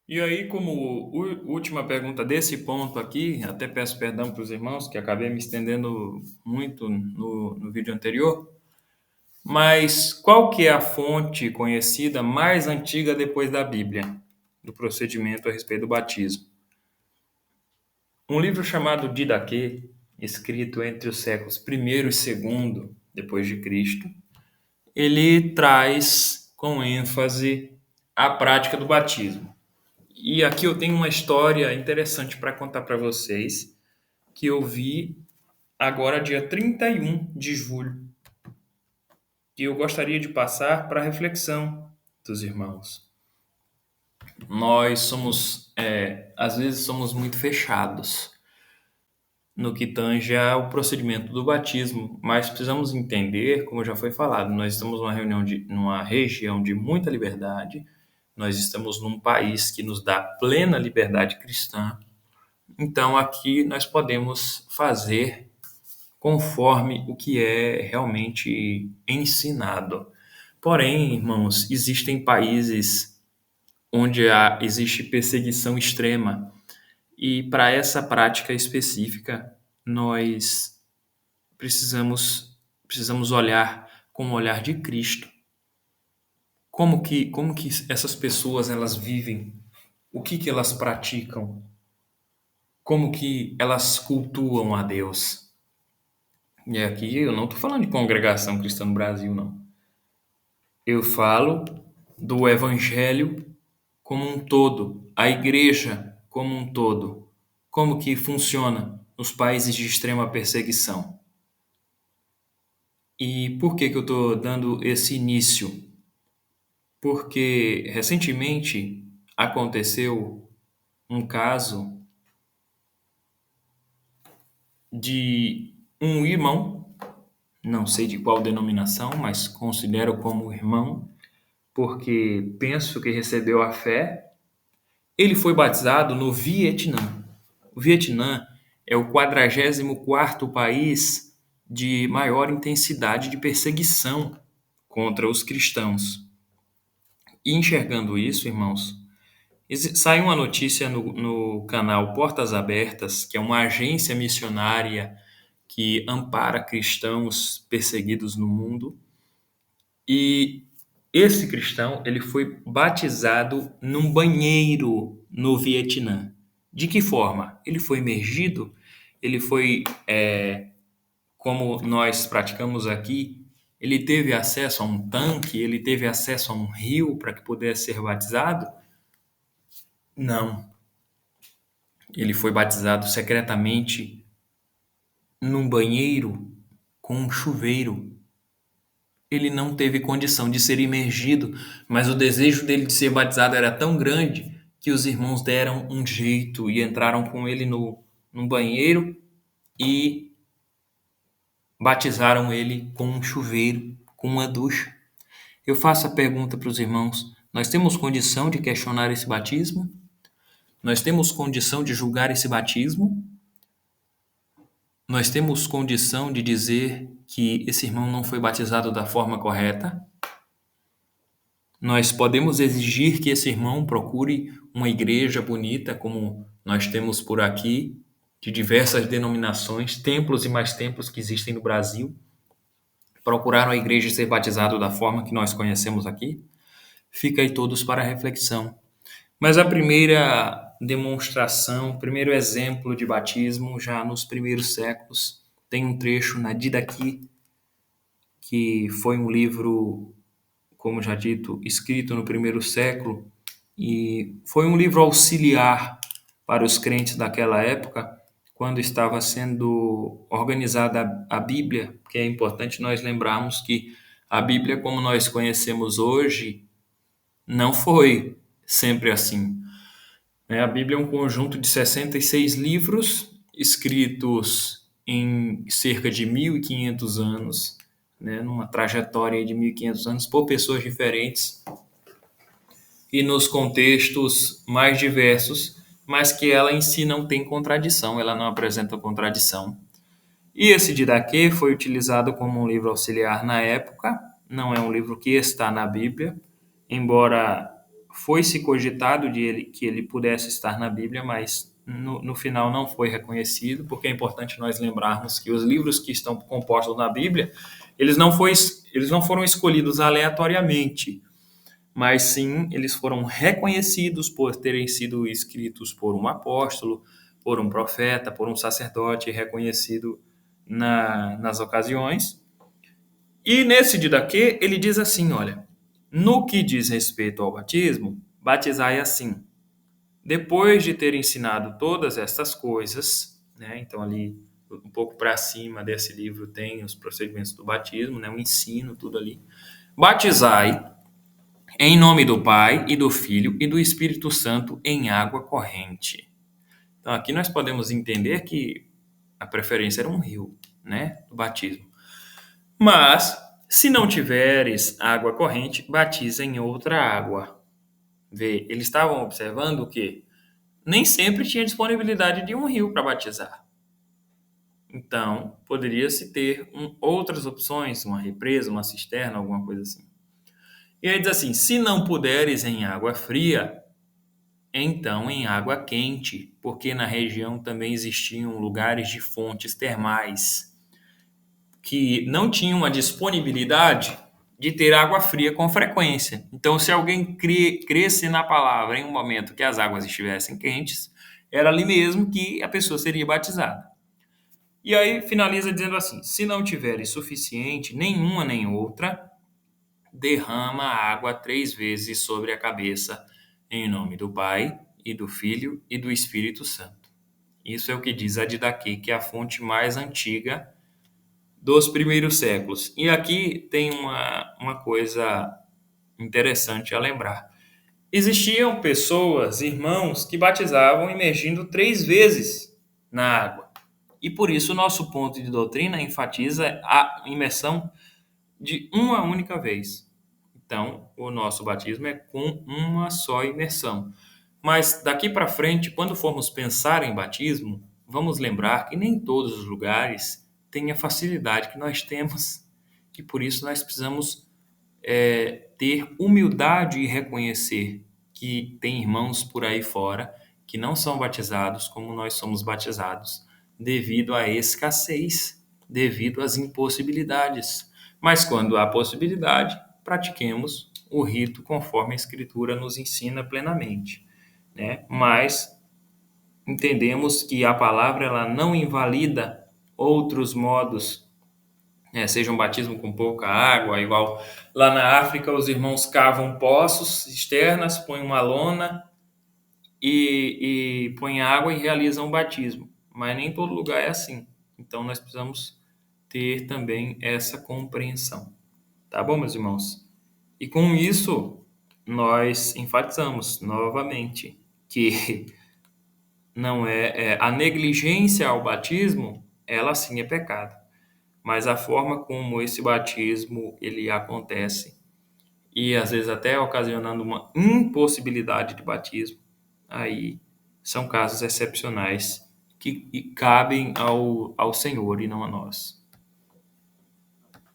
E aí, como última pergunta desse ponto aqui, até peço perdão para os irmãos, que acabei me estendendo muito no vídeo anterior, mas qual que é a fonte conhecida mais antiga depois da Bíblia, do procedimento a respeito do batismo? Um livro chamado Didaquê, escrito entre os séculos primeiro e segundo depois de Cristo, ele traz com ênfase a prática do batismo. E aqui eu tenho uma história interessante para contar para vocês, que eu vi agora dia 31 de julho, que eu gostaria de passar para reflexão dos irmãos. Nós somos, às vezes somos muito fechados no que tange ao procedimento do batismo, mas precisamos entender, como já foi falado, nós estamos numa região de muita liberdade, nós estamos num país que nos dá plena liberdade cristã. Então, aqui nós podemos fazer conforme o que é realmente ensinado. Porém, irmãos, existem países onde existe perseguição extrema, e para essa prática específica, nós precisamos olhar com o olhar de Cristo. Como que essas pessoas elas vivem? O que elas praticam? Como que elas cultuam a Deus? E aqui eu não estou falando de congregação cristã no Brasil, não. Eu falo do evangelho como um todo, a igreja como um todo. Como que funciona nos países de extrema perseguição? E por que eu estou dando esse início? Porque recentemente aconteceu um caso de um irmão, não sei de qual denominação, mas considero como irmão, porque penso que recebeu a fé. Ele foi batizado no Vietnã. O Vietnã é o 44º país de maior intensidade de perseguição contra os cristãos. E enxergando isso, irmãos, saiu uma notícia no canal Portas Abertas, que é uma agência missionária que ampara cristãos perseguidos no mundo. E esse cristão, ele foi batizado num banheiro no Vietnã. De que forma? Ele foi imergido, ele foi, como nós praticamos aqui, ele teve acesso a um tanque, ele teve acesso a um rio para que pudesse ser batizado? Não. Ele foi batizado secretamente num banheiro com um chuveiro. Ele não teve condição de ser imergido, mas o desejo dele de ser batizado era tão grande que os irmãos deram um jeito e entraram com ele no banheiro e batizaram ele com um chuveiro, com uma ducha. Eu faço a pergunta para os irmãos: nós temos condição de questionar esse batismo? Nós temos condição de julgar esse batismo? Nós temos condição de dizer que esse irmão não foi batizado da forma correta? Nós podemos exigir que esse irmão procure uma igreja bonita, como nós temos por aqui, de diversas denominações, templos e mais templos que existem no Brasil. Procurar uma igreja e ser batizado da forma que nós conhecemos aqui? Fica aí todos para reflexão. Mas a primeira demonstração, o primeiro exemplo de batismo, já nos primeiros séculos, tem um trecho na Didaquê, que foi um livro, como já dito, escrito no primeiro século, e foi um livro auxiliar para os crentes daquela época, quando estava sendo organizada a Bíblia, que é importante nós lembrarmos que a Bíblia, como nós conhecemos hoje, não foi sempre assim. A Bíblia é um conjunto de 66 livros escritos em cerca de 1.500 anos, né, numa trajetória de 1.500 anos, por pessoas diferentes e nos contextos mais diversos, mas que ela em si não tem contradição, ela não apresenta contradição. E esse Didaquê foi utilizado como um livro auxiliar na época, não é um livro que está na Bíblia, embora foi-se cogitado que ele pudesse estar na Bíblia, mas no final não foi reconhecido, porque é importante nós lembrarmos que os livros que estão compostos na Bíblia, eles não foram escolhidos aleatoriamente, mas sim eles foram reconhecidos por terem sido escritos por um apóstolo, por um profeta, por um sacerdote reconhecido nas ocasiões. E nesse Didaquê, ele diz assim, olha, no que diz respeito ao batismo, batizai assim. Depois de ter ensinado todas estas coisas, né, então ali um pouco para cima desse livro tem os procedimentos do batismo, né, o ensino, tudo ali. Batizai em nome do Pai e do Filho e do Espírito Santo em água corrente. Então aqui nós podemos entender que a preferência era um rio, né, do batismo. Mas, se não tiveres água corrente, batiza em outra água. Vê, eles estavam observando que nem sempre tinha disponibilidade de um rio para batizar. Então, poderia-se ter outras opções, uma represa, uma cisterna, alguma coisa assim. E aí diz assim: se não puderes em água fria, então em água quente, porque na região também existiam lugares de fontes termais que não tinham a disponibilidade de ter água fria com frequência. Então, se alguém cresce na palavra em um momento que as águas estivessem quentes, era ali mesmo que a pessoa seria batizada. E aí finaliza dizendo assim: se não tiveres suficiente, nenhuma nem outra, derrama a água 3 vezes sobre a cabeça, em nome do Pai, e do Filho, e do Espírito Santo. Isso é o que diz a Didaquê, que é a fonte mais antiga dos primeiros séculos. E aqui tem uma coisa interessante a lembrar. Existiam pessoas, irmãos, que batizavam imergindo 3 vezes na água. E por isso o nosso ponto de doutrina enfatiza a imersão de uma única vez. Então, o nosso batismo é com uma só imersão. Mas daqui para frente, quando formos pensar em batismo, vamos lembrar que nem todos os lugares têm a facilidade que nós temos, que por isso nós precisamos ter humildade e reconhecer que tem irmãos por aí fora que não são batizados como nós somos batizados, devido à escassez, devido às impossibilidades. Mas quando há possibilidade, pratiquemos o rito conforme a Escritura nos ensina plenamente, né? Mas entendemos que a palavra ela não invalida outros modos, né? Seja um batismo com pouca água, igual lá na África os irmãos cavam poços cisternas, põem uma lona e põem água e realizam o batismo. Mas nem todo lugar é assim. Então nós precisamos ter também essa compreensão. Tá bom, meus irmãos? E com isso, nós enfatizamos novamente que não a negligência ao batismo, ela sim é pecado. Mas a forma como esse batismo ele acontece e às vezes até ocasionando uma impossibilidade de batismo, aí são casos excepcionais que cabem ao Senhor e não a nós.